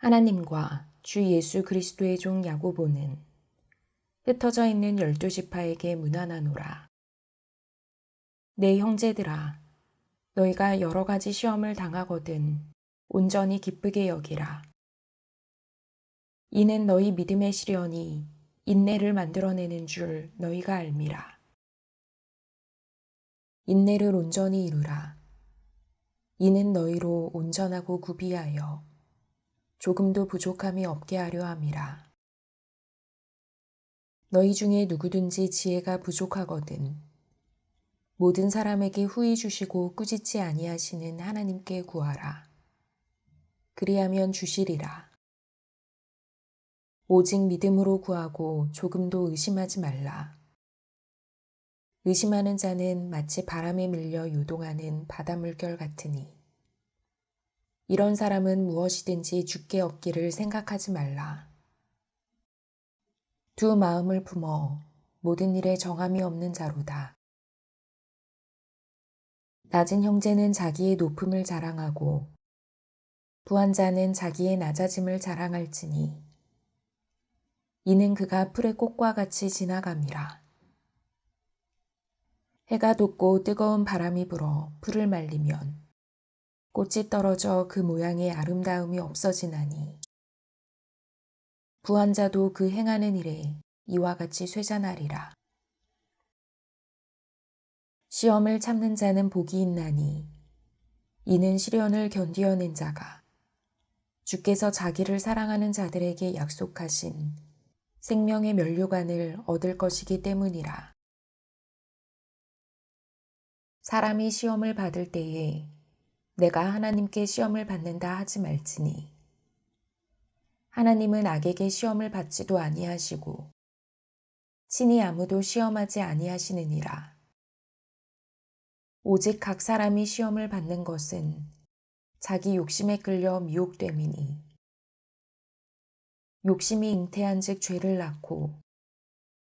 하나님과 주 예수 그리스도의 종 야고보는 흩어져 있는 12지파에게 문안하노라. 내 형제들아, 너희가 여러 가지 시험을 당하거든 온전히 기쁘게 여기라. 이는 너희 믿음의 시련이 인내를 만들어내는 줄 너희가 알미라. 인내를 온전히 이루라. 이는 너희로 온전하고 구비하여 조금도 부족함이 없게 하려 함이라. 너희 중에 누구든지 지혜가 부족하거든 모든 사람에게 후히 주시고 꾸짖지 아니하시는 하나님께 구하라. 그리하면 주시리라. 오직 믿음으로 구하고 조금도 의심하지 말라. 의심하는 자는 마치 바람에 밀려 요동하는 바닷물결 같으니 이런 사람은 무엇이든지 주께 얻기를 생각하지 말라. 두 마음을 품어 모든 일에 정함이 없는 자로다. 낮은 형제는 자기의 높음을 자랑하고 부한 자는 자기의 낮아짐을 자랑할지니 이는 그가 풀의 꽃과 같이 지나감이라. 해가 돋고 뜨거운 바람이 불어 풀을 말리면 꽃이 떨어져 그 모양의 아름다움이 없어지나니 부한 자도 그 행하는 일에 이와 같이 쇠잔하리라. 시험을 참는 자는 복이 있나니 이는 시련을 견디어낸 자가 주께서 자기를 사랑하는 자들에게 약속하신 생명의 면류관을 얻을 것이기 때문이라. 사람이 시험을 받을 때에 내가 하나님께 시험을 받는다 하지 말지니 하나님은 악에게 시험을 받지도 아니하시고 친히 아무도 시험하지 아니하시느니라. 오직 각 사람이 시험을 받는 것은 자기 욕심에 끌려 미혹됨이니 욕심이 잉태한 즉 죄를 낳고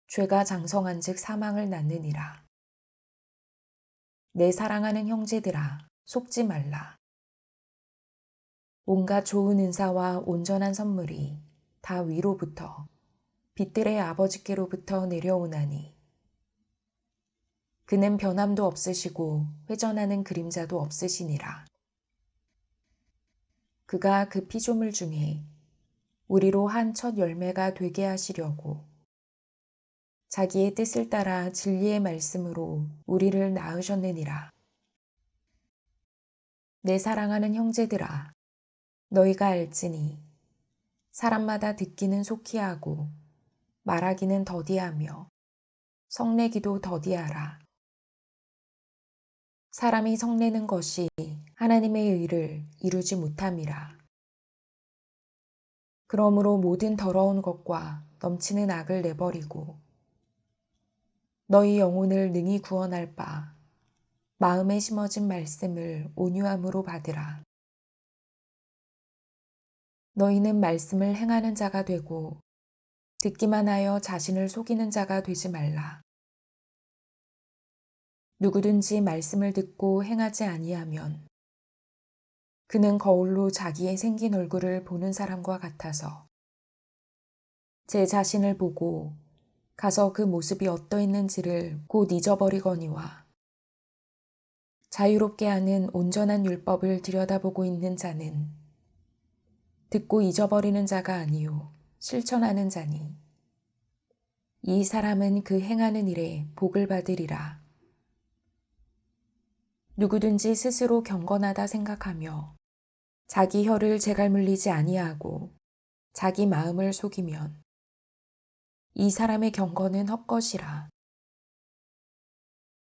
죄가 장성한 즉 사망을 낳느니라. 내 사랑하는 형제들아, 속지 말라. 온갖 좋은 은사와 온전한 선물이 다 위로부터 빛들의 아버지께로부터 내려오나니 그는 변함도 없으시고 회전하는 그림자도 없으시니라. 그가 그 피조물 중에 우리로 한 첫 열매가 되게 하시려고 자기의 뜻을 따라 진리의 말씀으로 우리를 낳으셨느니라. 내 사랑하는 형제들아, 너희가 알지니 사람마다 듣기는 속히 하고 말하기는 더디하며 성내기도 더디하라. 사람이 성내는 것이 하나님의 의를 이루지 못함이라. 그러므로 모든 더러운 것과 넘치는 악을 내버리고 너희 영혼을 능히 구원할 바 마음에 심어진 말씀을 온유함으로 받으라. 너희는 말씀을 행하는 자가 되고 듣기만 하여 자신을 속이는 자가 되지 말라. 누구든지 말씀을 듣고 행하지 아니하면 그는 거울로 자기의 생긴 얼굴을 보는 사람과 같아서 제 자신을 보고 가서 그 모습이 어떠했는지를 곧 잊어버리거니와 자유롭게 하는 온전한 율법을 들여다보고 있는 자는 듣고 잊어버리는 자가 아니요 실천하는 자니 이 사람은 그 행하는 일에 복을 받으리라. 누구든지 스스로 경건하다 생각하며 자기 혀를 제갈 물리지 아니하고 자기 마음을 속이면 이 사람의 경건은 헛것이라.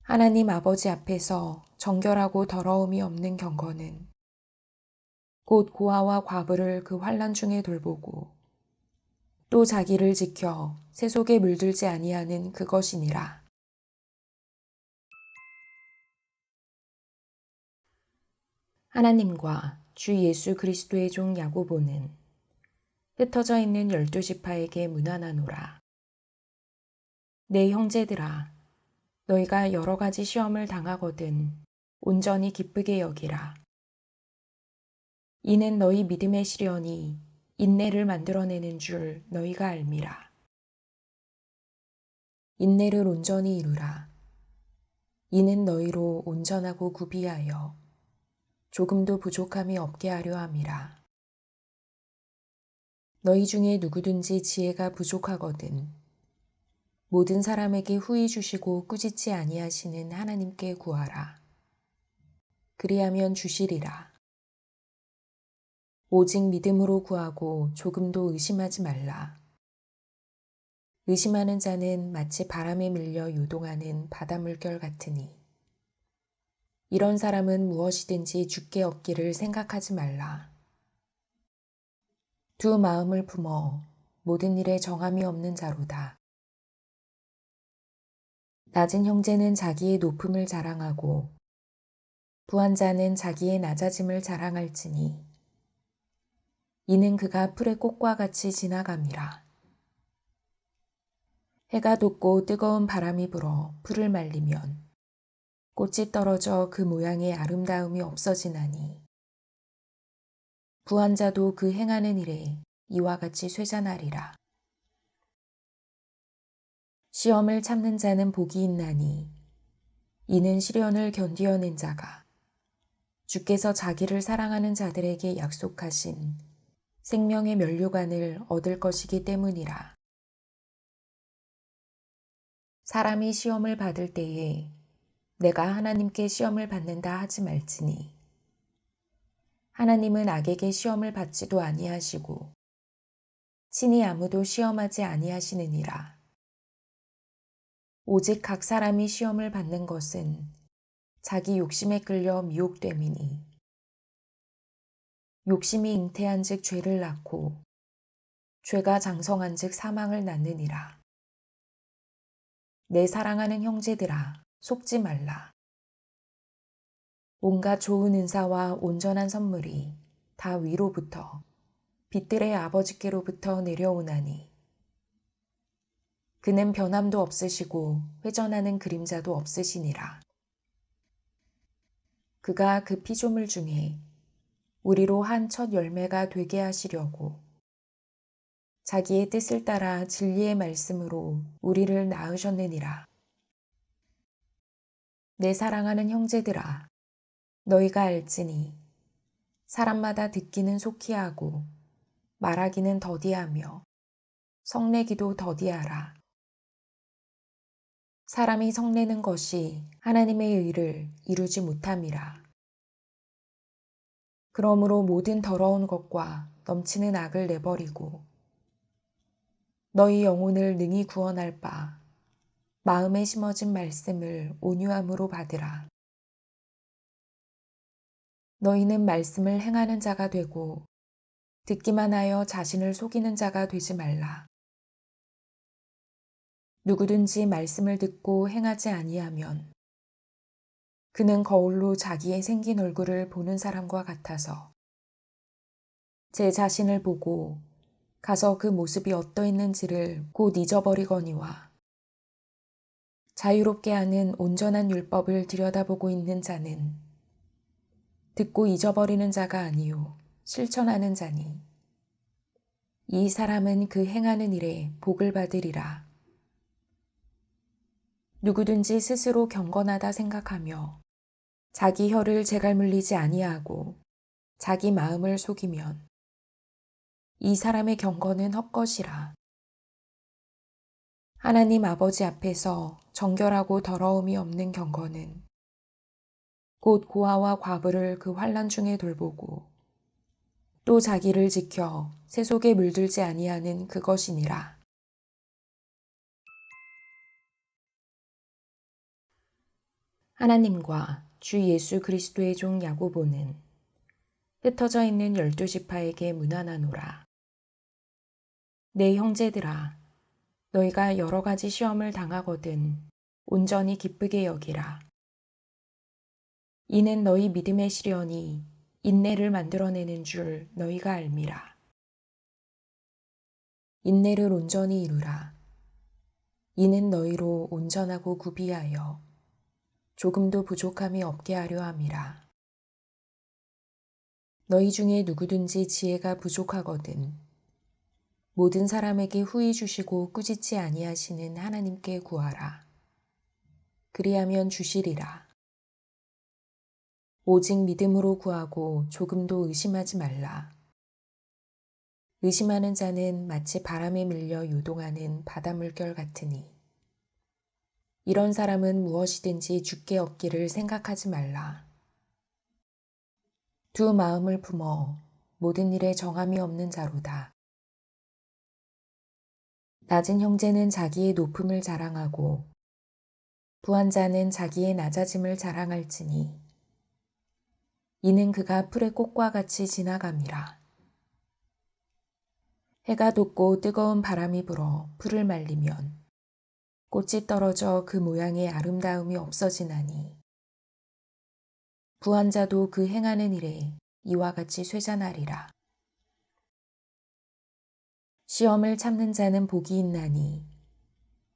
하나님 아버지 앞에서 정결하고 더러움이 없는 경건은 곧 고아와 과부를 그 환난 중에 돌보고 또 자기를 지켜 새 속에 물들지 아니하는 그것이니라. 하나님과 주 예수 그리스도의 종 야고보는 흩어져 있는 12지파에게 문안하노라. 내 형제들아, 너희가 여러 가지 시험을 당하거든 온전히 기쁘게 여기라. 이는 너희 믿음의 시련이 인내를 만들어내는 줄 너희가 알미라. 인내를 온전히 이루라. 이는 너희로 온전하고 구비하여 조금도 부족함이 없게 하려 함이라. 너희 중에 누구든지 지혜가 부족하거든 모든 사람에게 후히 주시고 꾸짖지 아니하시는 하나님께 구하라. 그리하면 주시리라. 오직 믿음으로 구하고 조금도 의심하지 말라. 의심하는 자는 마치 바람에 밀려 요동하는 바닷물결 같으니 이런 사람은 무엇이든지 주께 얻기를 생각하지 말라. 두 마음을 품어 모든 일에 정함이 없는 자로다. 낮은 형제는 자기의 높음을 자랑하고 부한 자는 자기의 낮아짐을 자랑할지니 이는 그가 풀의 꽃과 같이 지나감이라. 해가 돋고 뜨거운 바람이 불어 풀을 말리면 꽃이 떨어져 그 모양의 아름다움이 없어지나니 부한 자도 그 행하는 일에 이와 같이 쇠잔하리라. 시험을 참는 자는 복이 있나니 이는 시련을 견디어낸 자가 주께서 자기를 사랑하는 자들에게 약속하신 생명의 면류관을 얻을 것이기 때문이라. 사람이 시험을 받을 때에 내가 하나님께 시험을 받는다 하지 말지니 하나님은 악에게 시험을 받지도 아니하시고 친히 아무도 시험하지 아니하시느니라. 오직 각 사람이 시험을 받는 것은 자기 욕심에 끌려 미혹됨이니 욕심이 잉태한 즉 죄를 낳고 죄가 장성한 즉 사망을 낳느니라. 내 사랑하는 형제들아 속지 말라. 온갖 좋은 은사와 온전한 선물이 다 위로부터 빛들의 아버지께로부터 내려오나니 그는 변함도 없으시고 회전하는 그림자도 없으시니라. 그가 그 피조물 중에 우리로 한 첫 열매가 되게 하시려고 자기의 뜻을 따라 진리의 말씀으로 우리를 낳으셨느니라. 내 사랑하는 형제들아 너희가 알지니 사람마다 듣기는 속히 하고 말하기는 더디하며 성내기도 더디하라. 사람이 성내는 것이 하나님의 의를 이루지 못함이라. 그러므로 모든 더러운 것과 넘치는 악을 내버리고 너희 영혼을 능히 구원할 바 마음에 심어진 말씀을 온유함으로 받으라. 너희는 말씀을 행하는 자가 되고 듣기만 하여 자신을 속이는 자가 되지 말라. 누구든지 말씀을 듣고 행하지 아니하면 그는 거울로 자기의 생긴 얼굴을 보는 사람과 같아서 제 자신을 보고 가서 그 모습이 어떠했는지를 곧 잊어버리거니와 자유롭게 하는 온전한 율법을 들여다보고 있는 자는 듣고 잊어버리는 자가 아니요 실천하는 자니 이 사람은 그 행하는 일에 복을 받으리라. 누구든지 스스로 경건하다 생각하며 자기 혀를 제갈 물리지 아니하고 자기 마음을 속이면 이 사람의 경건은 헛것이라. 하나님 아버지 앞에서 정결하고 더러움이 없는 경건은 곧 고아와 과부를 그 환난 중에 돌보고 또 자기를 지켜 새 속에 물들지 아니하는 그것이니라. 하나님과 주 예수 그리스도의 종 야고보는 흩어져 있는 12지파에게 문안하노라. 내 형제들아 너희가 여러 가지 시험을 당하거든 온전히 기쁘게 여기라. 이는 너희 믿음의 시련이 인내를 만들어내는 줄 너희가 알미라. 인내를 온전히 이루라. 이는 너희로 온전하고 구비하여 조금도 부족함이 없게 하려 함이라. 너희 중에 누구든지 지혜가 부족하거든 모든 사람에게 후히 주시고 꾸짖지 아니하시는 하나님께 구하라. 그리하면 주시리라. 오직 믿음으로 구하고 조금도 의심하지 말라. 의심하는 자는 마치 바람에 밀려 요동하는 바닷물결 같으니 이런 사람은 무엇이든지 주께 얻기를 생각하지 말라. 두 마음을 품어 모든 일에 정함이 없는 자로다. 낮은 형제는 자기의 높음을 자랑하고 부한 자는 자기의 낮아짐을 자랑할지니 이는 그가 풀의 꽃과 같이 지나감이라. 해가 돋고 뜨거운 바람이 불어 풀을 말리면 꽃이 떨어져 그 모양의 아름다움이 없어지나니 부한 자도 그 행하는 일에 이와 같이 쇠잔하리라. 시험을 참는 자는 복이 있나니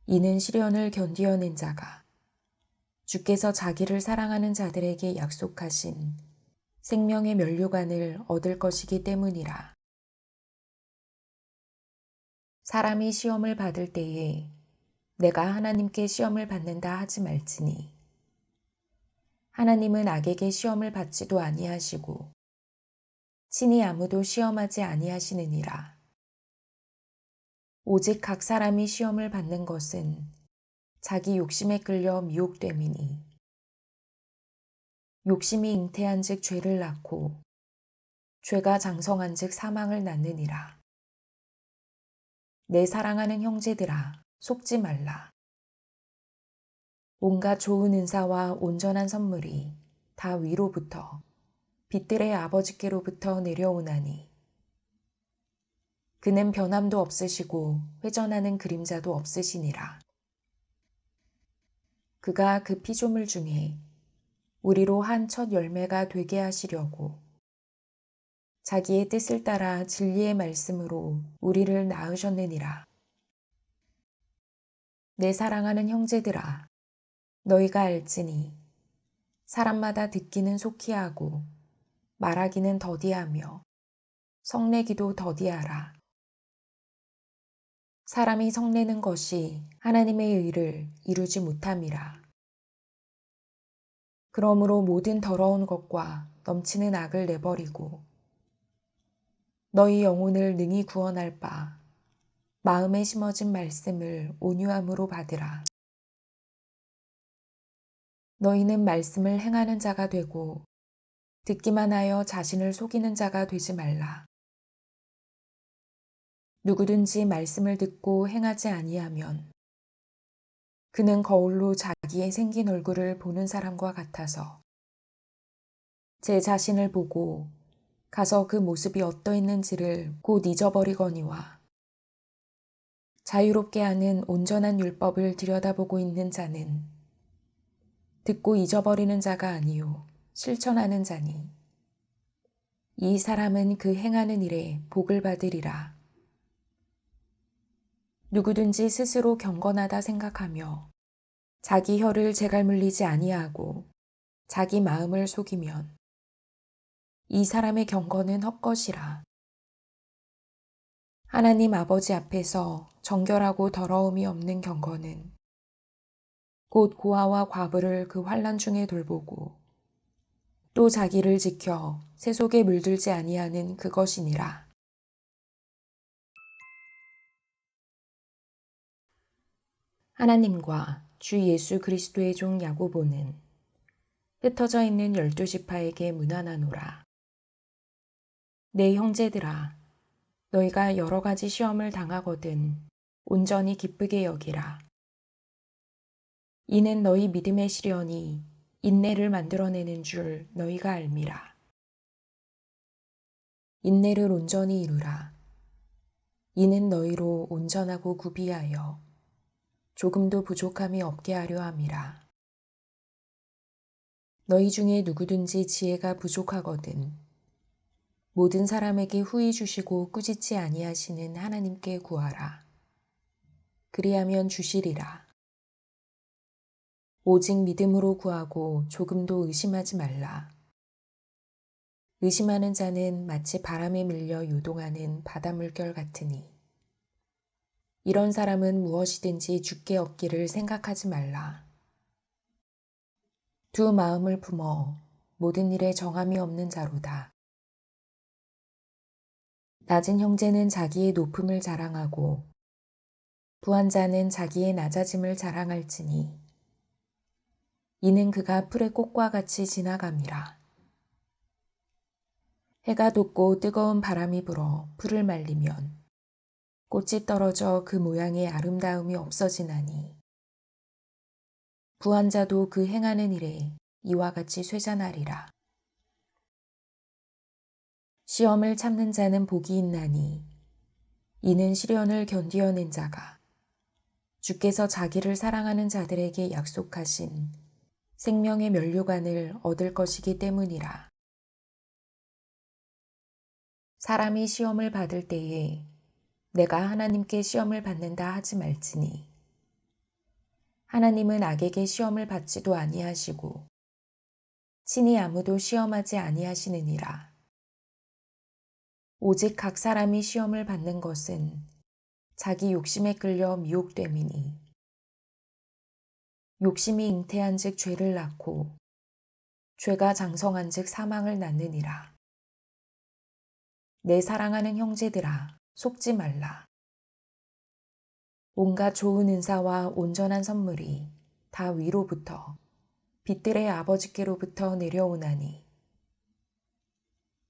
이는 시련을 견디어낸 자가 주께서 자기를 사랑하는 자들에게 약속하신 생명의 면류관을 얻을 것이기 때문이라. 사람이 시험을 받을 때에 내가 하나님께 시험을 받는다 하지 말지니 하나님은 악에게 시험을 받지도 아니하시고 친히 아무도 시험하지 아니하시느니라. 오직 각 사람이 시험을 받는 것은 자기 욕심에 끌려 미혹됨이니 욕심이 잉태한 즉 죄를 낳고 죄가 장성한 즉 사망을 낳느니라. 내 사랑하는 형제들아 속지 말라. 온갖 좋은 은사와 온전한 선물이 다 위로부터 빛들의 아버지께로부터 내려오나니 그는 변함도 없으시고 회전하는 그림자도 없으시니라. 그가 그 피조물 중에 우리로 한 첫 열매가 되게 하시려고 자기의 뜻을 따라 진리의 말씀으로 우리를 낳으셨느니라. 내 사랑하는 형제들아 너희가 알지니 사람마다 듣기는 속히 하고 말하기는 더디하며 성내기도 더디하라. 사람이 성내는 것이 하나님의 의를 이루지 못함이라. 그러므로 모든 더러운 것과 넘치는 악을 내버리고 너희 영혼을 능히 구원할 바 마음에 심어진 말씀을 온유함으로 받으라. 너희는 말씀을 행하는 자가 되고 듣기만 하여 자신을 속이는 자가 되지 말라. 누구든지 말씀을 듣고 행하지 아니하면 그는 거울로 자기의 생긴 얼굴을 보는 사람과 같아서 제 자신을 보고 가서 그 모습이 어떠했는지를 곧 잊어버리거니와 자유롭게 하는 온전한 율법을 들여다보고 있는 자는 듣고 잊어버리는 자가 아니요 실천하는 자니 이 사람은 그 행하는 일에 복을 받으리라. 누구든지 스스로 경건하다 생각하며 자기 혀를 제갈 물리지 아니하고 자기 마음을 속이면 이 사람의 경건은 헛것이라. 하나님 아버지 앞에서 정결하고 더러움이 없는 경건은 곧 고아와 과부를 그 환난 중에 돌보고 또 자기를 지켜 새 속에 물들지 아니하는 그것이니라. 하나님과 주 예수 그리스도의 종 야고보는 흩어져 있는 12지파에게 문안하노라. 내 형제들아 너희가 여러 가지 시험을 당하거든 온전히 기쁘게 여기라. 이는 너희 믿음의 시련이 인내를 만들어내는 줄 너희가 알미라. 인내를 온전히 이루라. 이는 너희로 온전하고 구비하여 조금도 부족함이 없게 하려 함이라. 너희 중에 누구든지 지혜가 부족하거든 모든 사람에게 후히 주시고 꾸짖지 아니하시는 하나님께 구하라. 그리하면 주시리라. 오직 믿음으로 구하고 조금도 의심하지 말라. 의심하는 자는 마치 바람에 밀려 요동하는 바닷물결 같으니 이런 사람은 무엇이든지 주께 얻기를 생각하지 말라. 두 마음을 품어 모든 일에 정함이 없는 자로다. 낮은 형제는 자기의 높음을 자랑하고 부한 자는 자기의 낮아짐을 자랑할지니 이는 그가 풀의 꽃과 같이 지나감이라. 해가 돋고 뜨거운 바람이 불어 풀을 말리면 꽃이 떨어져 그 모양의 아름다움이 없어지나니 부한 자도 그 행하는 일에 이와 같이 쇠잔하리라. 시험을 참는 자는 복이 있나니 이는 시련을 견디어낸 자가 주께서 자기를 사랑하는 자들에게 약속하신 생명의 면류관을 얻을 것이기 때문이라. 사람이 시험을 받을 때에 내가 하나님께 시험을 받는다 하지 말지니 하나님은 악에게 시험을 받지도 아니하시고 친히 아무도 시험하지 아니하시느니라. 오직 각 사람이 시험을 받는 것은 자기 욕심에 끌려 미혹됨이니 욕심이 잉태한 즉 죄를 낳고 죄가 장성한 즉 사망을 낳느니라. 내 사랑하는 형제들아 속지 말라. 온갖 좋은 은사와 온전한 선물이 다 위로부터 빛들의 아버지께로부터 내려오나니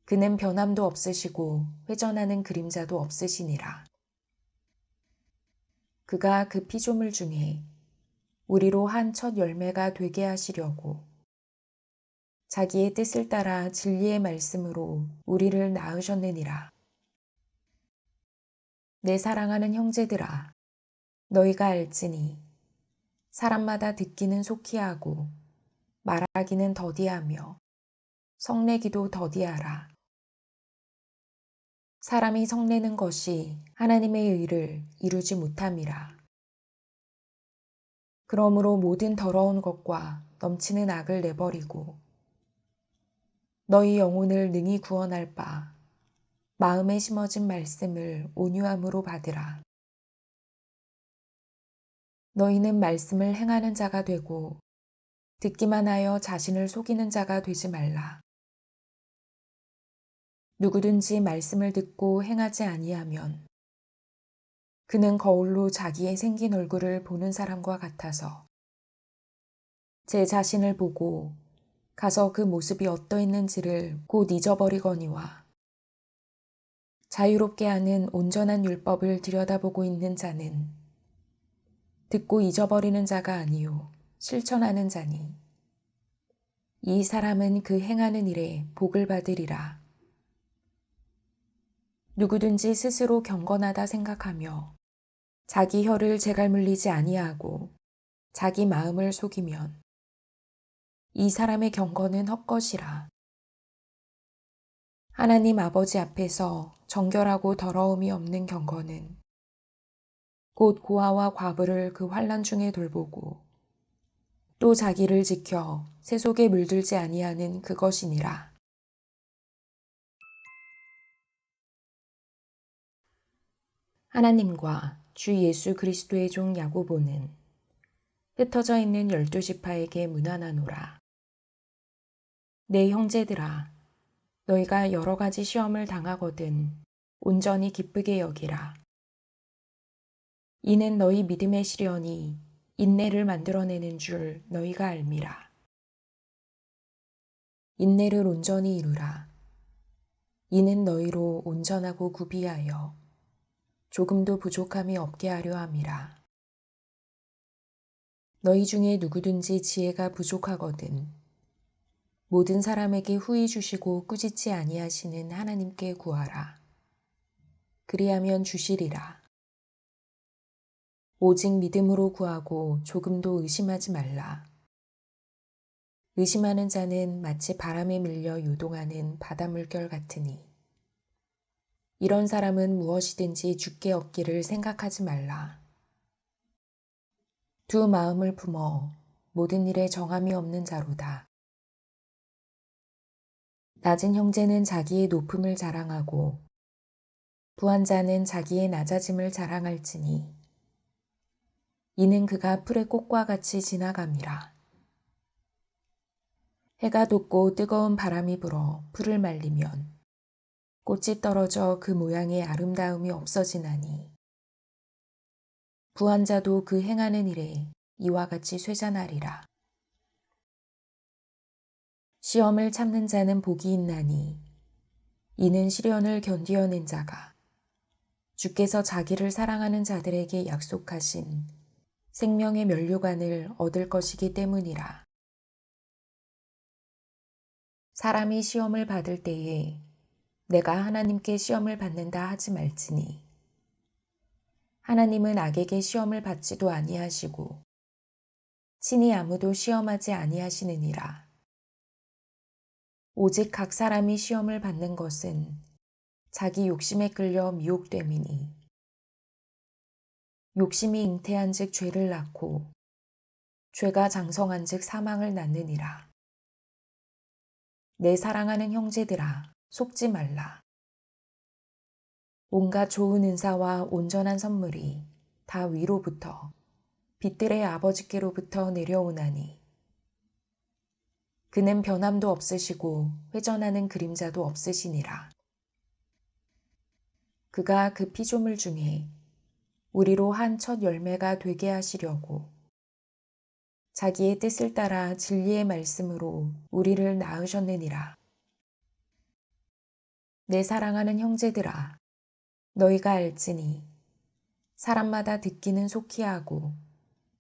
그는 변함도 없으시고 회전하는 그림자도 없으시니라. 그가 그 피조물 중에 우리로 한 첫 열매가 되게 하시려고 자기의 뜻을 따라 진리의 말씀으로 우리를 낳으셨느니라. 내 사랑하는 형제들아 너희가 알지니 사람마다 듣기는 속히 하고 말하기는 더디하며 성내기도 더디하라. 사람이 성내는 것이 하나님의 의를 이루지 못함이라. 그러므로 모든 더러운 것과 넘치는 악을 내버리고 너희 영혼을 능히 구원할 바 마음에 심어진 말씀을 온유함으로 받으라. 너희는 말씀을 행하는 자가 되고 듣기만 하여 자신을 속이는 자가 되지 말라. 누구든지 말씀을 듣고 행하지 아니하면 그는 거울로 자기의 생긴 얼굴을 보는 사람과 같아서 제 자신을 보고 가서 그 모습이 어떠했는지를 곧 잊어버리거니와 자유롭게 하는 온전한 율법을 들여다보고 있는 자는 듣고 잊어버리는 자가 아니요 실천하는 자니 이 사람은 그 행하는 일에 복을 받으리라. 누구든지 스스로 경건하다 생각하며 자기 혀를 제갈 물리지 아니하고 자기 마음을 속이면 이 사람의 경건은 헛것이라. 하나님 아버지 앞에서 정결하고 더러움이 없는 경건은 곧 고아와 과부를 그 환난 중에 돌보고 또 자기를 지켜 새 속에 물들지 아니하는 그것이니라. 하나님과 주 예수 그리스도의 종 야고보는 흩어져 있는 12지파에게 문안하노라. 내 형제들아 너희가 여러 가지 시험을 당하거든 온전히 기쁘게 여기라. 이는 너희 믿음의 시련이 인내를 만들어내는 줄 너희가 알미라. 인내를 온전히 이루라. 이는 너희로 온전하고 구비하여 조금도 부족함이 없게 하려 함이라. 너희 중에 누구든지 지혜가 부족하거든 모든 사람에게 후히 주시고 꾸짖지 아니하시는 하나님께 구하라. 그리하면 주시리라. 오직 믿음으로 구하고 조금도 의심하지 말라. 의심하는 자는 마치 바람에 밀려 요동하는 바닷물결 같으니 이런 사람은 무엇이든지 주께 얻기를 생각하지 말라. 두 마음을 품어 모든 일에 정함이 없는 자로다. 낮은 형제는 자기의 높음을 자랑하고 부한 자는 자기의 낮아짐을 자랑할지니 이는 그가 풀의 꽃과 같이 지나감이라. 해가 돋고 뜨거운 바람이 불어 풀을 말리면 꽃이 떨어져 그 모양의 아름다움이 없어지나니 부한 자도 그 행하는 일에 이와 같이 쇠잔하리라. 시험을 참는 자는 복이 있나니 이는 시련을 견디어낸 자가 주께서 자기를 사랑하는 자들에게 약속하신 생명의 면류관을 얻을 것이기 때문이라. 사람이 시험을 받을 때에 내가 하나님께 시험을 받는다 하지 말지니 하나님은 악에게 시험을 받지도 아니하시고 친히 아무도 시험하지 아니하시느니라. 오직 각 사람이 시험을 받는 것은 자기 욕심에 끌려 미혹됨이니 욕심이 잉태한즉 죄를 낳고 죄가 장성한즉 사망을 낳느니라. 내 사랑하는 형제들아, 속지 말라. 온갖 좋은 은사와 온전한 선물이 다 위로부터 빛들의 아버지께로부터 내려오나니 그는 변함도 없으시고 회전하는 그림자도 없으시니라. 그가 그 피조물 중에 우리로 한 첫 열매가 되게 하시려고 자기의 뜻을 따라 진리의 말씀으로 우리를 낳으셨느니라. 내 사랑하는 형제들아, 너희가 알지니 사람마다 듣기는 속히 하고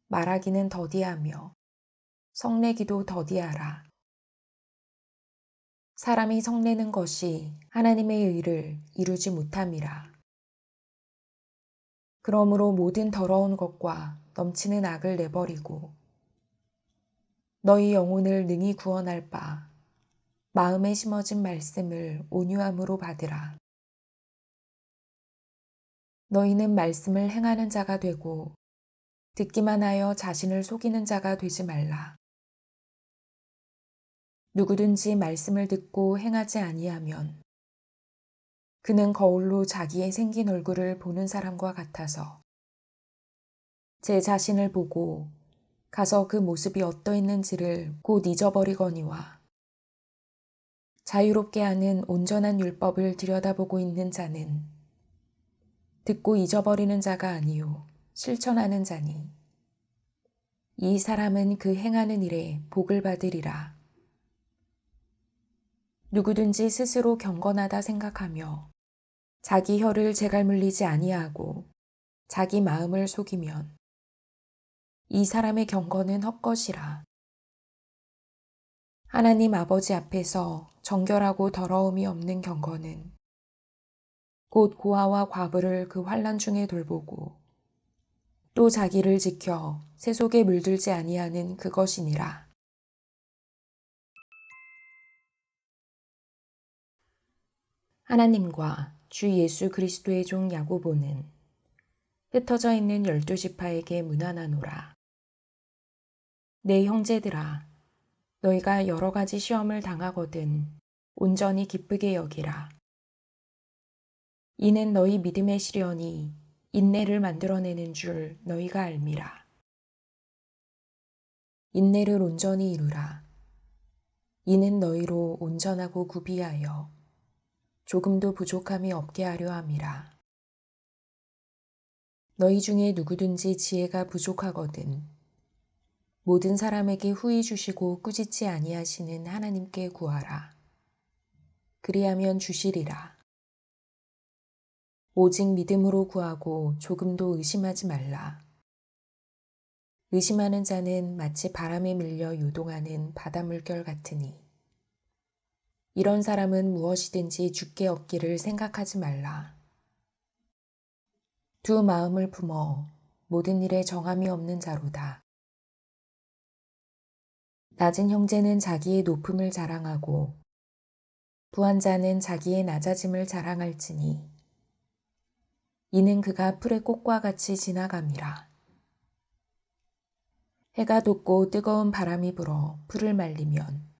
말하기는 더디하며 성내기도 더디하라. 사람이 성내는 것이 하나님의 의를 이루지 못함이라. 그러므로 모든 더러운 것과 넘치는 악을 내버리고 너희 영혼을 능히 구원할 바 마음에 심어진 말씀을 온유함으로 받으라. 너희는 말씀을 행하는 자가 되고 듣기만 하여 자신을 속이는 자가 되지 말라. 누구든지 말씀을 듣고 행하지 아니하면 그는 거울로 자기의 생긴 얼굴을 보는 사람과 같아서 제 자신을 보고 가서 그 모습이 어떠했는지를 곧 잊어버리거니와 자유롭게 하는 온전한 율법을 들여다보고 있는 자는 듣고 잊어버리는 자가 아니요 실천하는 자니 이 사람은 그 행하는 일에 복을 받으리라. 누구든지 스스로 경건하다 생각하며 자기 혀를 재갈물리지 아니하고 자기 마음을 속이면 이 사람의 경건은 헛것이라. 하나님 아버지 앞에서 정결하고 더러움이 없는 경건은 곧 고아와 과부를 그 환난 중에 돌보고 또 자기를 지켜 새 속에 물들지 아니하는 그것이니라. 하나님과 주 예수 그리스도의 종 야고보는 흩어져 있는 12지파에게 문안하노라. 내 형제들아, 너희가 여러 가지 시험을 당하거든 온전히 기쁘게 여기라. 이는 너희 믿음의 시련이 인내를 만들어내는 줄 너희가 알미라. 인내를 온전히 이루라. 이는 너희로 온전하고 구비하여 조금도 부족함이 없게 하려 함이라. 너희 중에 누구든지 지혜가 부족하거든 모든 사람에게 후히 주시고 꾸짖지 아니하시는 하나님께 구하라. 그리하면 주시리라. 오직 믿음으로 구하고 조금도 의심하지 말라. 의심하는 자는 마치 바람에 밀려 요동하는 바다 물결 같으니 이런 사람은 무엇이든지 주께 얻기를 생각하지 말라. 두 마음을 품어 모든 일에 정함이 없는 자로다. 낮은 형제는 자기의 높음을 자랑하고 부한 자는 자기의 낮아짐을 자랑할지니 이는 그가 풀의 꽃과 같이 지나감이라. 해가 돋고 뜨거운 바람이 불어 풀을 말리면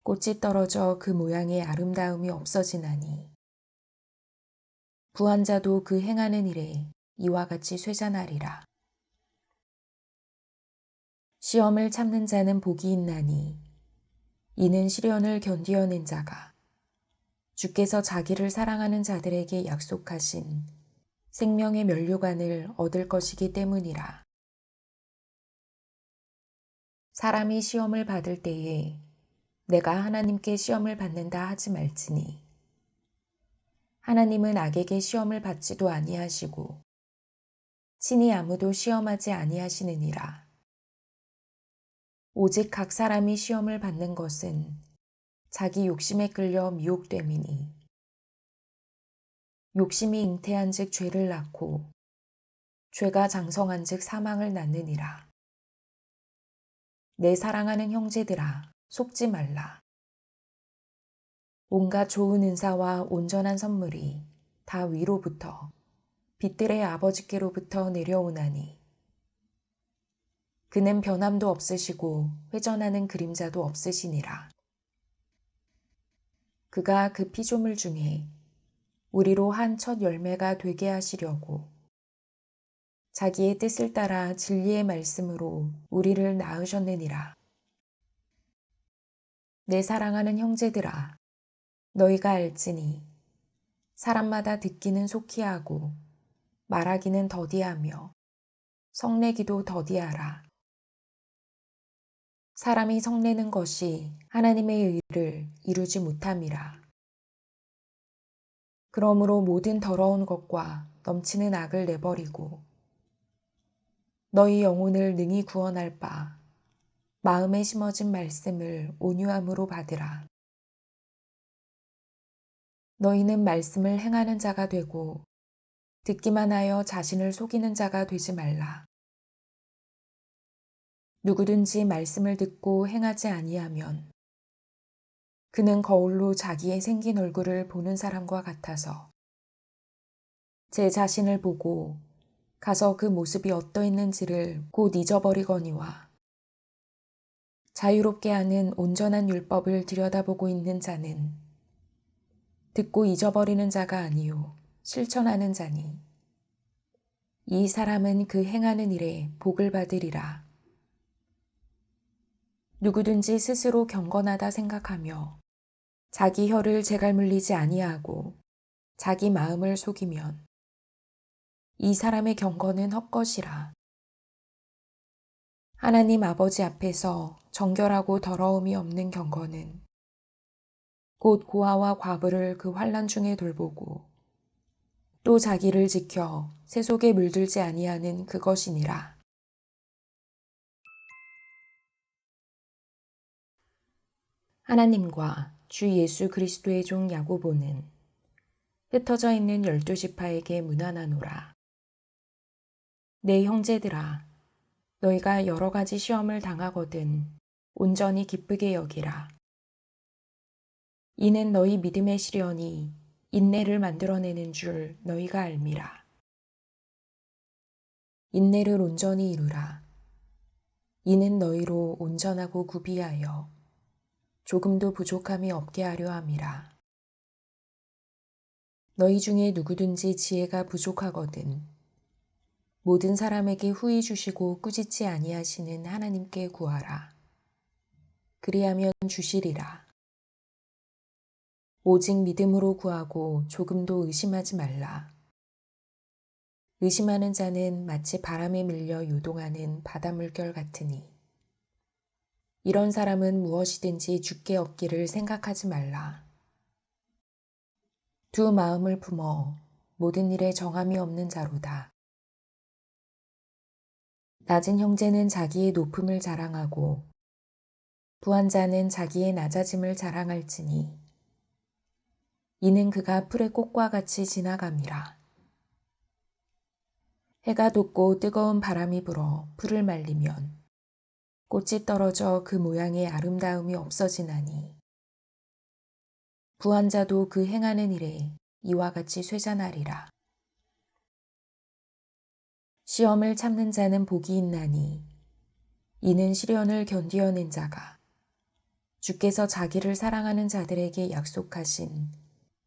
꽃이 떨어져 그 모양의 아름다움이 없어지나니 부한 자도 그 행하는 일에 이와 같이 쇠잔하리라. 시험을 참는 자는 복이 있나니 이는 시련을 견디어낸 자가 주께서 자기를 사랑하는 자들에게 약속하신 생명의 면류관을 얻을 것이기 때문이라. 사람이 시험을 받을 때에 내가 하나님께 시험을 받는다 하지 말지니 하나님은 악에게 시험을 받지도 아니하시고 친히 아무도 시험하지 아니하시느니라. 오직 각 사람이 시험을 받는 것은 자기 욕심에 끌려 미혹됨이니 욕심이 잉태한 즉 죄를 낳고 죄가 장성한 즉 사망을 낳느니라. 내 사랑하는 형제들아 속지 말라. 온갖 좋은 은사와 온전한 선물이 다 위로부터 빛들의 아버지께로부터 내려오나니 그는 변함도 없으시고 회전하는 그림자도 없으시니라. 그가 그 피조물 중에 우리로 한 첫 열매가 되게 하시려고 자기의 뜻을 따라 진리의 말씀으로 우리를 낳으셨느니라. 내 사랑하는 형제들아 너희가 알지니 사람마다 듣기는 속히 하고 말하기는 더디하며 성내기도 더디하라. 사람이 성내는 것이 하나님의 의를 이루지 못함이라. 그러므로 모든 더러운 것과 넘치는 악을 내버리고 너희 영혼을 능히 구원할 바 마음에 심어진 말씀을 온유함으로 받으라. 너희는 말씀을 행하는 자가 되고 듣기만 하여 자신을 속이는 자가 되지 말라. 누구든지 말씀을 듣고 행하지 아니하면 그는 거울로 자기의 생긴 얼굴을 보는 사람과 같아서 제 자신을 보고 가서 그 모습이 어떠했는지를 곧 잊어버리거니와 자유롭게 하는 온전한 율법을 들여다보고 있는 자는 듣고 잊어버리는 자가 아니요 실천하는 자니 이 사람은 그 행하는 일에 복을 받으리라. 누구든지 스스로 경건하다 생각하며 자기 혀를 제갈 물리지 아니하고 자기 마음을 속이면 이 사람의 경건은 헛것이라. 하나님 아버지 앞에서 정결하고 더러움이 없는 경건은 곧 고아와 과부를 그 환난 중에 돌보고 또 자기를 지켜 새 속에 물들지 아니하는 그것이니라. 하나님과 주 예수 그리스도의 종 야고보는 흩어져 있는 12지파에게 문안하노라. 내 형제들아 너희가 여러 가지 시험을 당하거든 온전히 기쁘게 여기라. 이는 너희 믿음의 시련이 인내를 만들어내는 줄 너희가 알미라. 인내를 온전히 이루라. 이는 너희로 온전하고 구비하여 조금도 부족함이 없게 하려 함이라. 너희 중에 누구든지 지혜가 부족하거든 모든 사람에게 후히 주시고 꾸짖지 아니하시는 하나님께 구하라. 그리하면 주시리라. 오직 믿음으로 구하고 조금도 의심하지 말라. 의심하는 자는 마치 바람에 밀려 요동하는 바닷물결 같으니 이런 사람은 무엇이든지 주께 얻기를 생각하지 말라. 두 마음을 품어 모든 일에 정함이 없는 자로다. 낮은 형제는 자기의 높음을 자랑하고 부한 자는 자기의 낮아짐을 자랑할지니 이는 그가 풀의 꽃과 같이 지나감이라. 해가 돋고 뜨거운 바람이 불어 풀을 말리면 꽃이 떨어져 그 모양의 아름다움이 없어지나니 부한 자도 그 행하는 일에 이와 같이 쇠잔하리라. 시험을 참는 자는 복이 있나니 이는 시련을 견디어낸 자가 주께서 자기를 사랑하는 자들에게 약속하신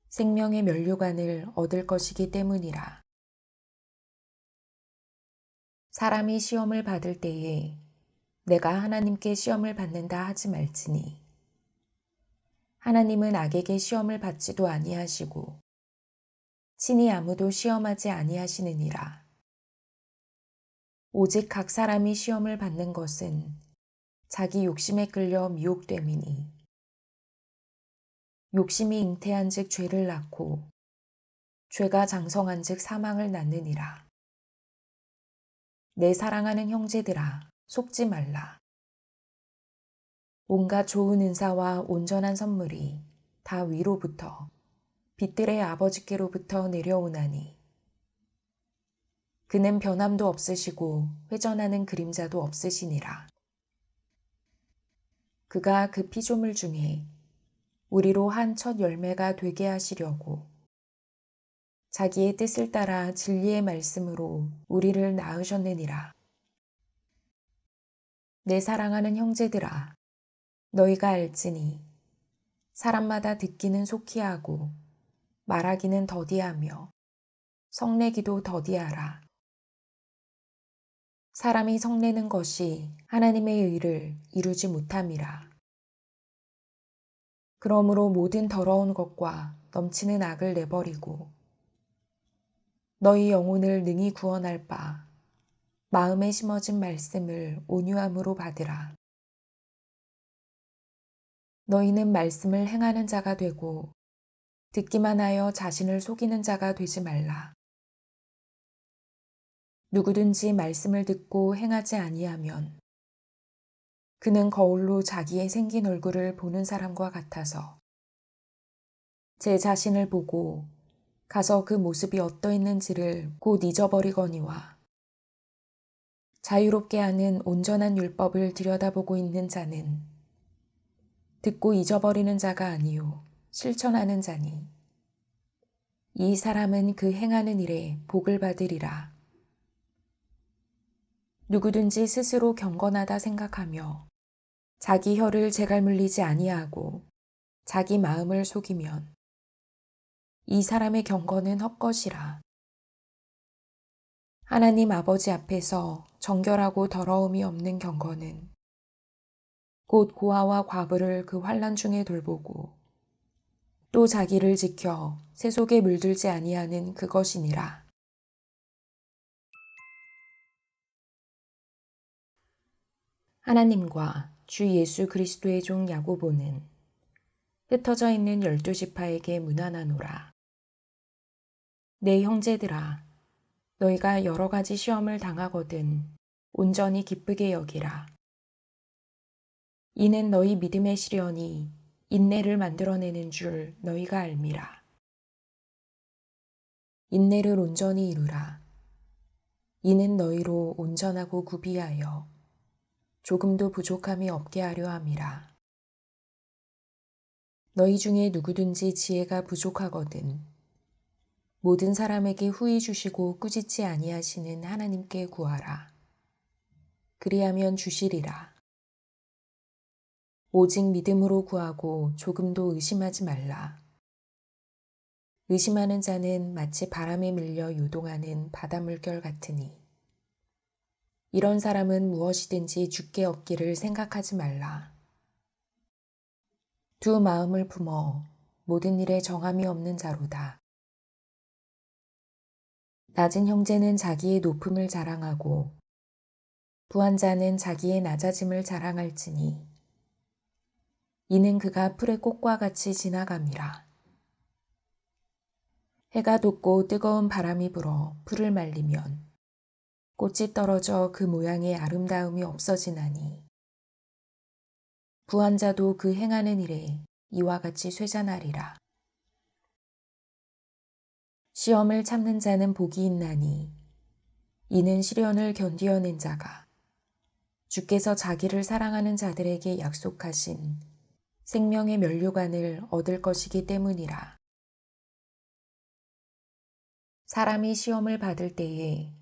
생명의 면류관을 얻을 것이기 때문이라. 사람이 시험을 받을 때에 내가 하나님께 시험을 받는다 하지 말지니 하나님은 악에게 시험을 받지도 아니하시고 친히 아무도 시험하지 아니하시느니라. 오직 각 사람이 시험을 받는 것은 자기 욕심에 끌려 미혹됨이니 욕심이 잉태한즉 죄를 낳고 죄가 장성한즉 사망을 낳느니라. 내 사랑하는 형제들아, 속지 말라. 온갖 좋은 은사와 온전한 선물이 다 위로부터 빛들의 아버지께로부터 내려오나니 그는 변함도 없으시고 회전하는 그림자도 없으시니라. 그가 그 피조물 중에 우리로 한 첫 열매가 되게 하시려고 자기의 뜻을 따라 진리의 말씀으로 우리를 낳으셨느니라. 내 사랑하는 형제들아, 너희가 알지니 사람마다 듣기는 속히 하고 말하기는 더디하며 성내기도 더디하라. 사람이 성내는 것이 하나님의 의를 이루지 못함이라. 그러므로 모든 더러운 것과 넘치는 악을 내버리고 너희 영혼을 능히 구원할 바 마음에 심어진 말씀을 온유함으로 받으라. 너희는 말씀을 행하는 자가 되고 듣기만 하여 자신을 속이는 자가 되지 말라. 누구든지 말씀을 듣고 행하지 아니하면 그는 거울로 자기의 생긴 얼굴을 보는 사람과 같아서 제 자신을 보고 가서 그 모습이 어떠했는지를 곧 잊어버리거니와 자유롭게 하는 온전한 율법을 들여다보고 있는 자는 듣고 잊어버리는 자가 아니요 실천하는 자니 이 사람은 그 행하는 일에 복을 받으리라. 누구든지 스스로 경건하다 생각하며 자기 혀를 재갈물리지 아니하고 자기 마음을 속이면 이 사람의 경건은 헛것이라. 하나님 아버지 앞에서 정결하고 더러움이 없는 경건은 곧 고아와 과부를 그 환난 중에 돌보고 또 자기를 지켜 새 속에 물들지 아니하는 그것이니라. 하나님과 주 예수 그리스도의 종 야고보는 흩어져 있는 12지파에게 문안하노라. 내 형제들아, 너희가 여러 가지 시험을 당하거든 온전히 기쁘게 여기라. 이는 너희 믿음의 시련이 인내를 만들어내는 줄 너희가 알미라. 인내를 온전히 이루라. 이는 너희로 온전하고 구비하여 조금도 부족함이 없게 하려 함이라. 너희 중에 누구든지 지혜가 부족하거든 모든 사람에게 후히 주시고 꾸짖지 아니하시는 하나님께 구하라. 그리하면 주시리라. 오직 믿음으로 구하고 조금도 의심하지 말라. 의심하는 자는 마치 바람에 밀려 요동하는 바다 물결 같으니 이런 사람은 무엇이든지 주께 얻기를 생각하지 말라. 두 마음을 품어 모든 일에 정함이 없는 자로다. 낮은 형제는 자기의 높음을 자랑하고 부한 자는 자기의 낮아짐을 자랑할지니 이는 그가 풀의 꽃과 같이 지나감이라. 해가 돋고 뜨거운 바람이 불어 풀을 말리면 꽃이 떨어져 그 모양의 아름다움이 없어지나니 부한 자도 그 행하는 일에 이와 같이 쇠잔하리라. 시험을 참는 자는 복이 있나니 이는 시련을 견디어낸 자가 주께서 자기를 사랑하는 자들에게 약속하신 생명의 면류관을 얻을 것이기 때문이라. 사람이 시험을 받을 때에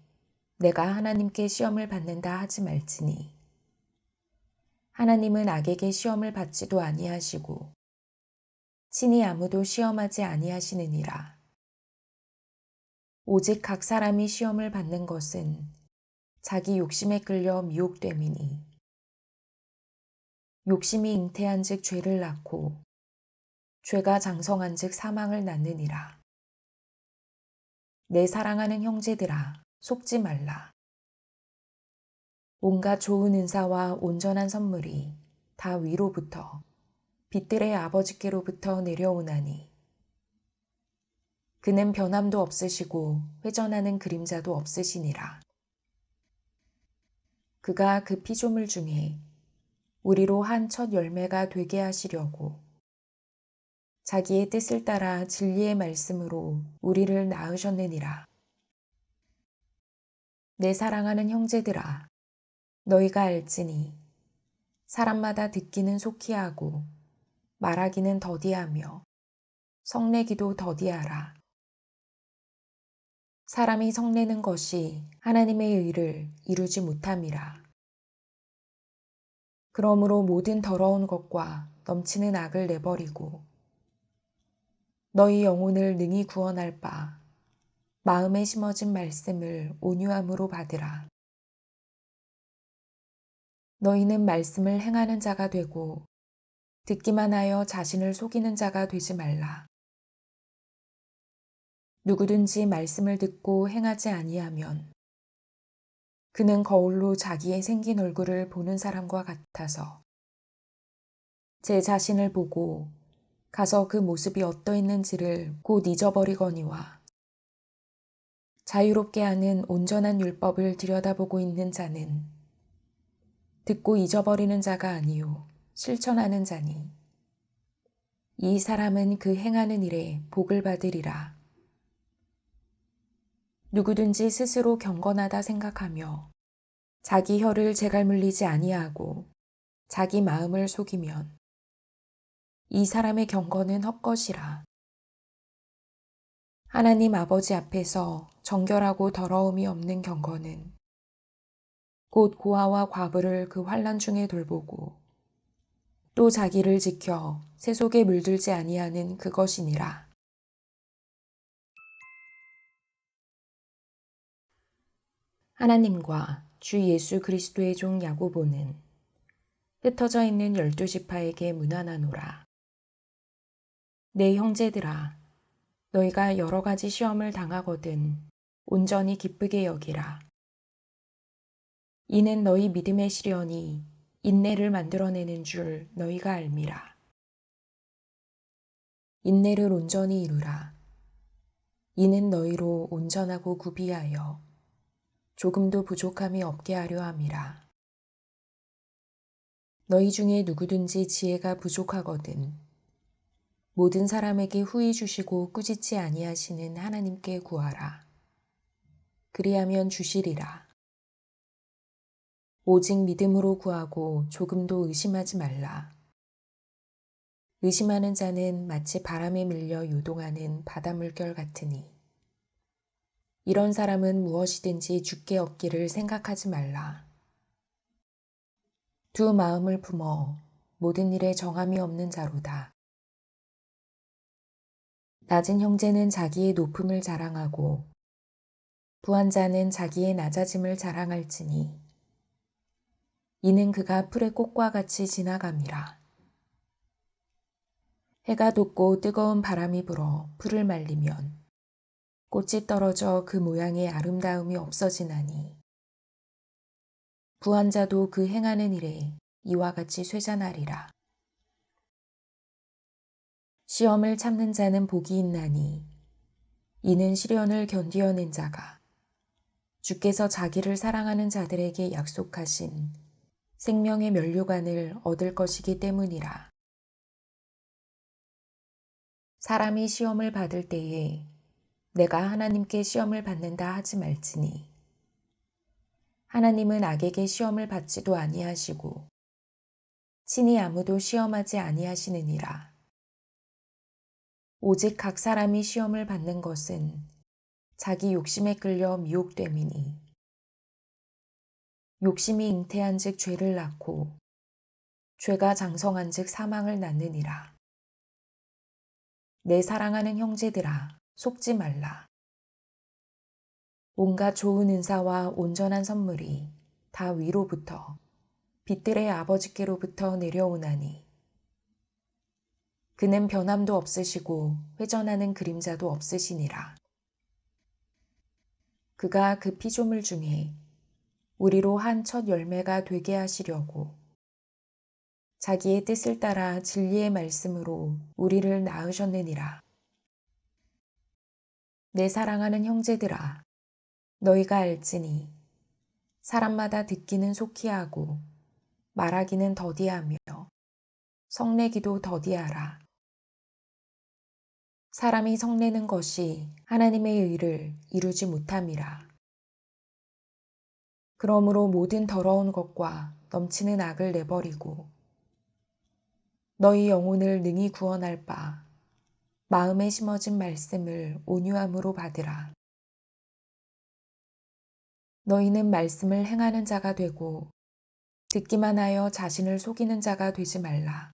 내가 하나님께 시험을 받는다 하지 말지니 하나님은 악에게 시험을 받지도 아니하시고 친히 아무도 시험하지 아니하시느니라. 오직 각 사람이 시험을 받는 것은 자기 욕심에 끌려 미혹됨이니 욕심이 잉태한즉 죄를 낳고 죄가 장성한즉 사망을 낳느니라. 내 사랑하는 형제들아, 속지 말라. 온갖 좋은 은사와 온전한 선물이 다 위로부터 빛들의 아버지께로부터 내려오나니 그는 변함도 없으시고 회전하는 그림자도 없으시니라. 그가 그 피조물 중에 우리로 한 첫 열매가 되게 하시려고 자기의 뜻을 따라 진리의 말씀으로 우리를 낳으셨느니라. 내 사랑하는 형제들아, 너희가 알지니 사람마다 듣기는 속히 하고 말하기는 더디하며 성내기도 더디하라. 사람이 성내는 것이 하나님의 의를 이루지 못함이라. 그러므로 모든 더러운 것과 넘치는 악을 내버리고 너희 영혼을 능히 구원할 바 마음에 심어진 말씀을 온유함으로 받으라. 너희는 말씀을 행하는 자가 되고 듣기만 하여 자신을 속이는 자가 되지 말라. 누구든지 말씀을 듣고 행하지 아니하면 그는 거울로 자기의 생긴 얼굴을 보는 사람과 같아서 제 자신을 보고 가서 그 모습이 어떠했는지를 곧 잊어버리거니와 자유롭게 하는 온전한 율법을 들여다보고 있는 자는 듣고 잊어버리는 자가 아니요 실천하는 자니 이 사람은 그 행하는 일에 복을 받으리라. 누구든지 스스로 경건하다 생각하며 자기 혀를 제갈 물리지 아니하고 자기 마음을 속이면 이 사람의 경건은 헛것이라. 하나님 아버지 앞에서 정결하고 더러움이 없는 경건은 곧 고아와 과부를 그 환난 중에 돌보고 또 자기를 지켜 새 속에 물들지 아니하는 그것이니라. 하나님과 주 예수 그리스도의 종 야고보는 흩어져 있는 12지파에게 문안하노라. 내 형제들아, 너희가 여러 가지 시험을 당하거든 온전히 기쁘게 여기라. 이는 너희 믿음의 시련이 인내를 만들어내는 줄 너희가 알미라. 인내를 온전히 이루라. 이는 너희로 온전하고 구비하여 조금도 부족함이 없게 하려 함이라. 너희 중에 누구든지 지혜가 부족하거든 모든 사람에게 후히 주시고 꾸짖지 아니하시는 하나님께 구하라. 그리하면 주시리라. 오직 믿음으로 구하고 조금도 의심하지 말라. 의심하는 자는 마치 바람에 밀려 요동하는 바닷물결 같으니 이런 사람은 무엇이든지 주께 얻기를 생각하지 말라. 두 마음을 품어 모든 일에 정함이 없는 자로다. 낮은 형제는 자기의 높음을 자랑하고 부한 자는 자기의 낮아짐을 자랑할지니 이는 그가 풀의 꽃과 같이 지나감이라. 해가 돋고 뜨거운 바람이 불어 풀을 말리면 꽃이 떨어져 그 모양의 아름다움이 없어지나니 부한 자도 그 행하는 일에 이와 같이 쇠잔하리라. 시험을 참는 자는 복이 있나니 이는 시련을 견디어낸 자가 주께서 자기를 사랑하는 자들에게 약속하신 생명의 면류관을 얻을 것이기 때문이라. 사람이 시험을 받을 때에 내가 하나님께 시험을 받는다 하지 말지니 하나님은 악에게 시험을 받지도 아니하시고 친히 아무도 시험하지 아니하시느니라. 오직 각 사람이 시험을 받는 것은 자기 욕심에 끌려 미혹됨이니 욕심이 잉태한즉 죄를 낳고 죄가 장성한즉 사망을 낳느니라. 내 사랑하는 형제들아, 속지 말라. 온갖 좋은 은사와 온전한 선물이 다 위로부터 빛들의 아버지께로부터 내려오나니 그는 변함도 없으시고 회전하는 그림자도 없으시니라. 그가 그 피조물 중에 우리로 한 첫 열매가 되게 하시려고 자기의 뜻을 따라 진리의 말씀으로 우리를 낳으셨느니라. 내 사랑하는 형제들아, 너희가 알지니 사람마다 듣기는 속히 하고 말하기는 더디하며 성내기도 더디하라. 사람이 성내는 것이 하나님의 의를 이루지 못함이라. 그러므로 모든 더러운 것과 넘치는 악을 내버리고 너희 영혼을 능히 구원할 바 마음에 심어진 말씀을 온유함으로 받으라. 너희는 말씀을 행하는 자가 되고 듣기만 하여 자신을 속이는 자가 되지 말라.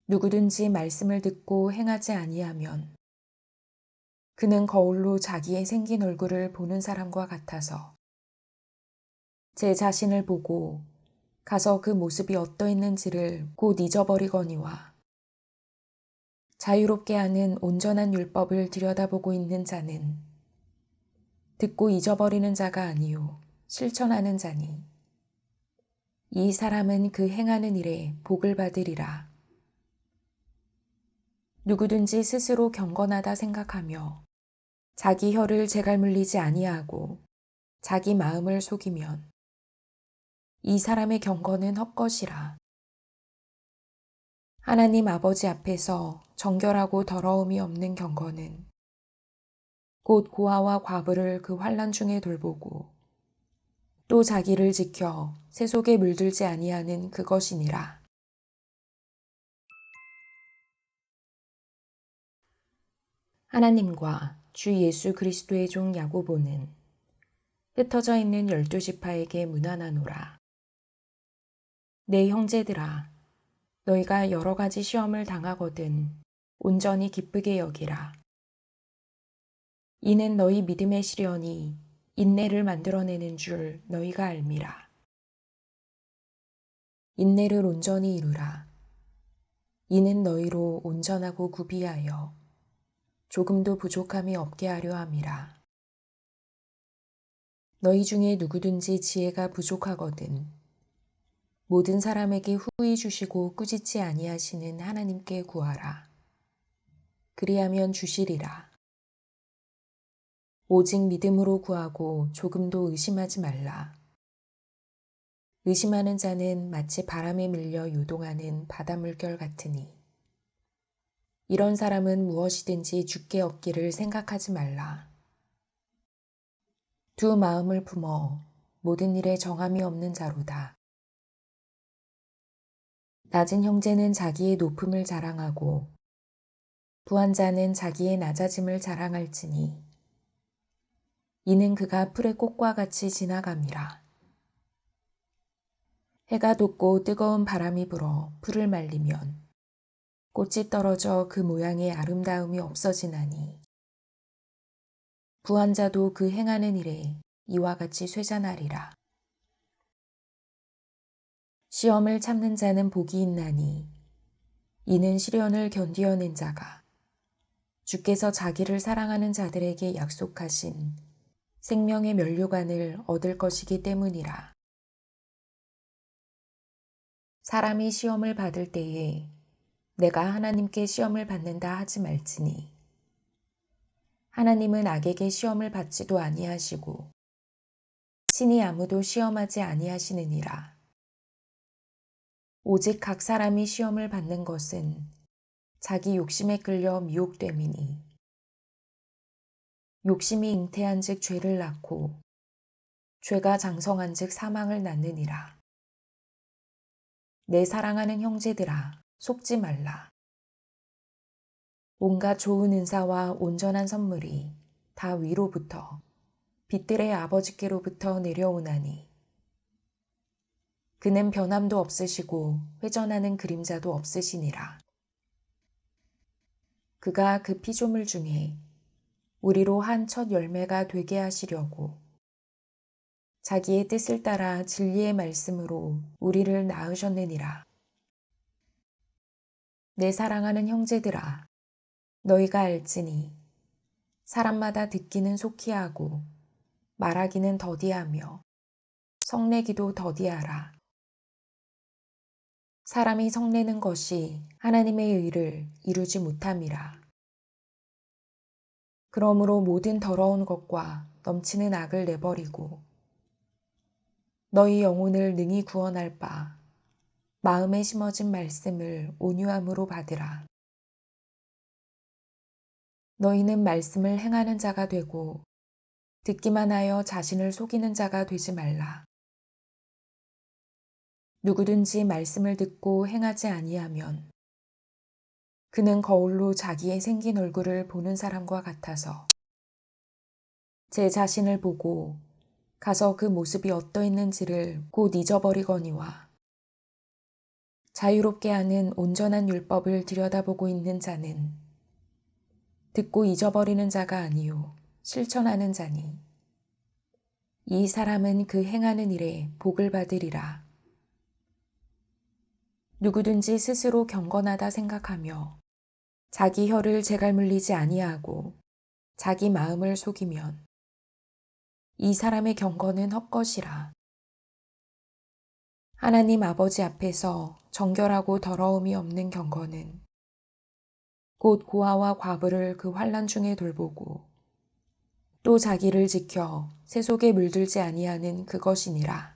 누구든지 말씀을 듣고 행하지 아니하면 그는 거울로 자기의 생긴 얼굴을 보는 사람과 같아서 제 자신을 보고 가서 그 모습이 어떠했는지를 곧 잊어버리거니와 자유롭게 하는 온전한 율법을 들여다보고 있는 자는 듣고 잊어버리는 자가 아니요 실천하는 자니 이 사람은 그 행하는 일에 복을 받으리라. 누구든지 스스로 경건하다 생각하며 자기 혀를 재갈물리지 아니하고 자기 마음을 속이면 이 사람의 경건은 헛것이라. 하나님 아버지 앞에서 정결하고 더러움이 없는 경건은 곧 고아와 과부를 그 환난 중에 돌보고 또 자기를 지켜 새 속에 물들지 아니하는 그것이니라. 하나님과 주 예수 그리스도의 종 야고보는 흩어져 있는 12지파에게 문안하노라. 내 형제들아, 너희가 여러 가지 시험을 당하거든 온전히 기쁘게 여기라. 이는 너희 믿음의 시련이 인내를 만들어내는 줄 너희가 알미라. 인내를 온전히 이루라. 이는 너희로 온전하고 구비하여 조금도 부족함이 없게 하려 함이라. 너희 중에 누구든지 지혜가 부족하거든 모든 사람에게 후히 주시고 꾸짖지 아니하시는 하나님께 구하라. 그리하면 주시리라. 오직 믿음으로 구하고 조금도 의심하지 말라. 의심하는 자는 마치 바람에 밀려 요동하는 바다 물결 같으니 이런 사람은 무엇이든지 주께 얻기를 생각하지 말라. 두 마음을 품어 모든 일에 정함이 없는 자로다. 낮은 형제는 자기의 높음을 자랑하고 부한 자는 자기의 낮아짐을 자랑할지니 이는 그가 풀의 꽃과 같이 지나감이라. 해가 돋고 뜨거운 바람이 불어 풀을 말리면 꽃이 떨어져 그 모양의 아름다움이 없어지나니 부한 자도 그 행하는 일에 이와 같이 쇠잔하리라. 시험을 참는 자는 복이 있나니 이는 시련을 견디어낸 자가 주께서 자기를 사랑하는 자들에게 약속하신 생명의 면류관을 얻을 것이기 때문이라. 사람이 시험을 받을 때에 내가 하나님께 시험을 받는다 하지 말지니 하나님은 악에게 시험을 받지도 아니하시고 친히 아무도 시험하지 아니하시느니라. 오직 각 사람이 시험을 받는 것은 자기 욕심에 끌려 미혹됨이니 욕심이 잉태한 즉 죄를 낳고 죄가 장성한 즉 사망을 낳느니라. 내 사랑하는 형제들아, 속지 말라. 온갖 좋은 은사와 온전한 선물이 다 위로부터 빛들의 아버지께로부터 내려오나니 그는 변함도 없으시고 회전하는 그림자도 없으시니라. 그가 그 피조물 중에 우리로 한 첫 열매가 되게 하시려고 자기의 뜻을 따라 진리의 말씀으로 우리를 낳으셨느니라. 내 사랑하는 형제들아, 너희가 알지니 사람마다 듣기는 속히 하고 말하기는 더디하며 성내기도 더디하라. 사람이 성내는 것이 하나님의 의를 이루지 못함이라. 그러므로 모든 더러운 것과 넘치는 악을 내버리고 너희 영혼을 능히 구원할 바 마음에 심어진 말씀을 온유함으로 받으라. 너희는 말씀을 행하는 자가 되고 듣기만 하여 자신을 속이는 자가 되지 말라. 누구든지 말씀을 듣고 행하지 아니하면 그는 거울로 자기의 생긴 얼굴을 보는 사람과 같아서 제 자신을 보고 가서 그 모습이 어떠했는지를 곧 잊어버리거니와 자유롭게 하는 온전한 율법을 들여다보고 있는 자는 듣고 잊어버리는 자가 아니요 실천하는 자니 이 사람은 그 행하는 일에 복을 받으리라. 누구든지 스스로 경건하다 생각하며 자기 혀를 제갈 물리지 아니하고 자기 마음을 속이면 이 사람의 경건은 헛것이라. 하나님 아버지 앞에서 정결하고 더러움이 없는 경건은 곧 고아와 과부를 그 환난 중에 돌보고 또 자기를 지켜 세 속에 물들지 아니하는 그것이니라.